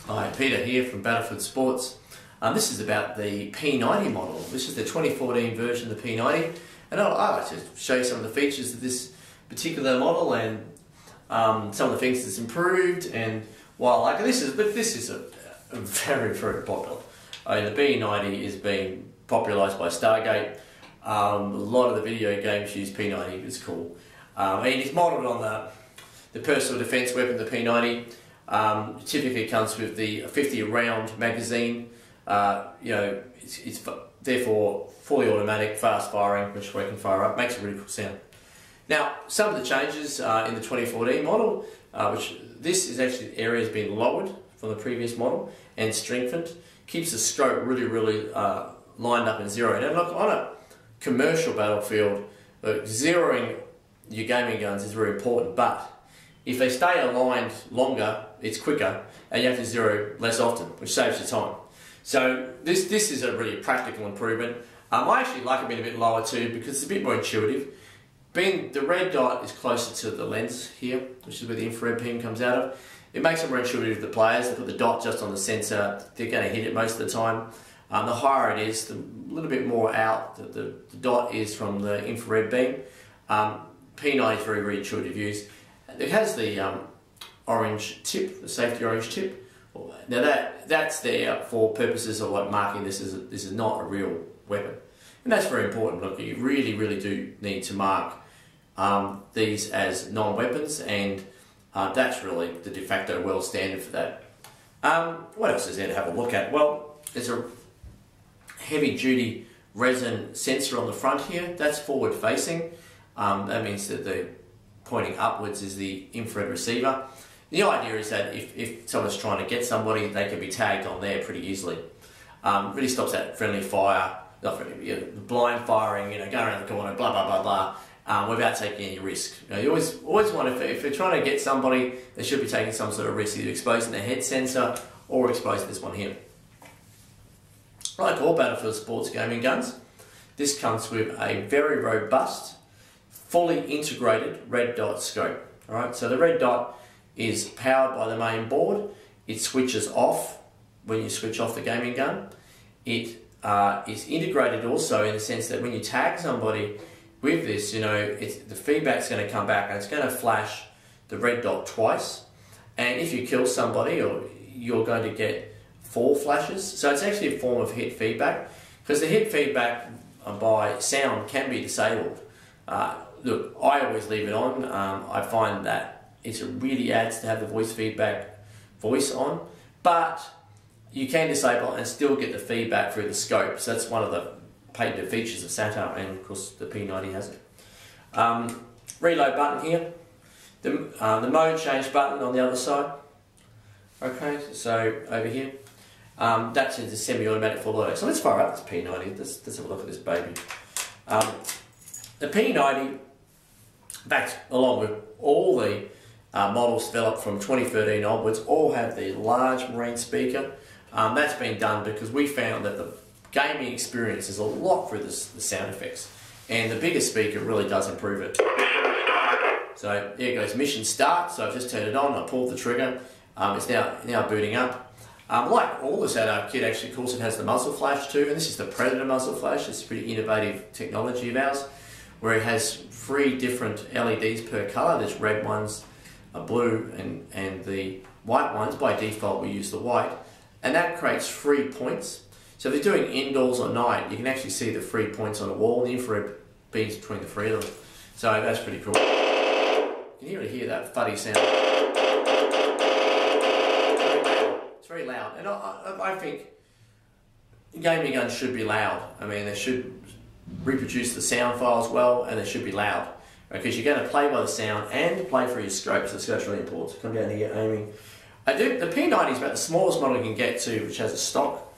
Hi, Peter here from Battlefield Sports. This is about the P90 model. This is the 2014 version of the P90, and I'd like to show you some of the features of this particular model and some of the things that's improved and why I like it. This is a very, very popular. I mean, the P90 is being popularised by Stargate. A lot of the video games use P90. It's cool. And it's modelled on the personal defence weapon, the P90. Typically comes with the 50 round magazine. It's therefore fully automatic, fast firing, which we can fire up, makes a really cool sound. Now, some of the changes in the 2014 model, which this is actually, the area has been lowered from the previous model and strengthened, keeps the scope really lined up and zeroed. And look, on a commercial battlefield, zeroing your gaming guns is very important, but if they stay aligned longer, it's quicker, and you have to zero less often, which saves you time. So this is a really practical improvement. I actually like it being a bit lower too, because it's a bit more intuitive. Being the red dot is closer to the lens here, which is where the infrared beam comes out of. It makes it more intuitive to the players. They put the dot just on the sensor, they're going to hit it most of the time. The higher it is, the little bit more out the dot is from the infrared beam. P90 is very intuitive to use. It has the orange tip, the safety orange tip. Now that's there for purposes of like marking this is not a real weapon, and that's very important. Look, you really do need to mark these as non-weapons, and that's really the de facto world standard for that. What else is there to have a look at? Well, there's a heavy-duty resin sensor on the front here. That's forward-facing. That means that the pointing upwards is the infrared receiver. The idea is that if someone's trying to get somebody, they can be tagged on there pretty easily. Really stops that friendly fire, blind firing, going around the corner, blah blah, without taking any risk. You always want, if you're trying to get somebody, they should be taking some sort of risk, either exposing the head sensor or exposing this one here. Like all Battlefield Sports gaming guns, this comes with a very robust, fully integrated red dot scope. Alright, so the red dot is powered by the main board. It switches off when you switch off the gaming gun. It is integrated also in the sense that when you tag somebody with this, the feedback's going to come back and it's going to flash the red dot twice. And if you kill somebody, you're going to get 4 flashes. So it's actually a form of hit feedback, because the hit feedback by sound can be disabled. Look, I always leave it on. I find that it really adds to have the voice on, but you can disable it and still get the feedback through the scope. So that's one of the patented features of SATA, and of course the P90 has it. Reload button here. The mode change button on the other side. Okay, so over here. That's the semi-automatic full auto. So let's fire up this P90. Let's have a look at this baby. The P90, in fact, along with all the models developed from 2013 onwards, all have the large marine speaker. That's been done because we found that the gaming experience is a lot through the sound effects, and the bigger speaker really does improve it. So there it goes, mission start. So I've just turned it on, I pulled the trigger, it's now booting up. Like all the SATA kit, actually, of course, it has the muzzle flash too, and this is the Predator muzzle flash. It's a pretty innovative technology of ours, where it has 3 different LEDs per colour. There's red ones, blue, and the white ones. By default, we use the white, and that creates 3 points. So if you're doing indoors or night, you can actually see the 3 points on the wall, and the infrared beams between the 3 of them. So that's pretty cool. You can really hear that fuddy sound. It's very loud, and I think gaming guns should be loud. I mean, they should reproduce the sound files well, and they should be loud, because you're going to play by the sound and play through your scope, so that's really important. So come down here, aiming. The P90 is about the smallest model you can get to, which has a stock.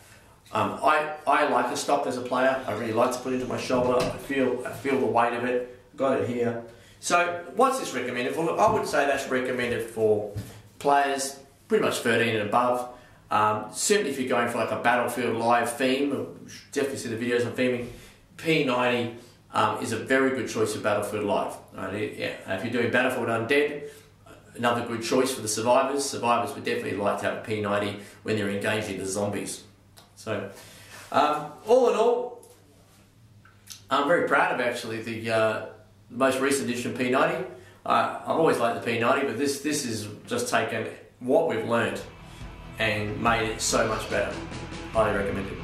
I like a stock as a player. I really like to put it into my shoulder. I feel the weight of it. Got it here. So what's this recommended for? Look, I would say that's recommended for players pretty much 13 and above. Certainly if you're going for like a Battlefield Live theme, definitely see the videos on theming, P90 is a very good choice for Battlefield Live. Right? If you're doing Battlefield Undead, another good choice for the survivors. Survivors would definitely like to have a P90 when they're engaging the zombies. So, all in all, I'm very proud of actually the most recent edition P90. I've always liked the P90, but this is just taken what we've learned and made it so much better. Highly recommended.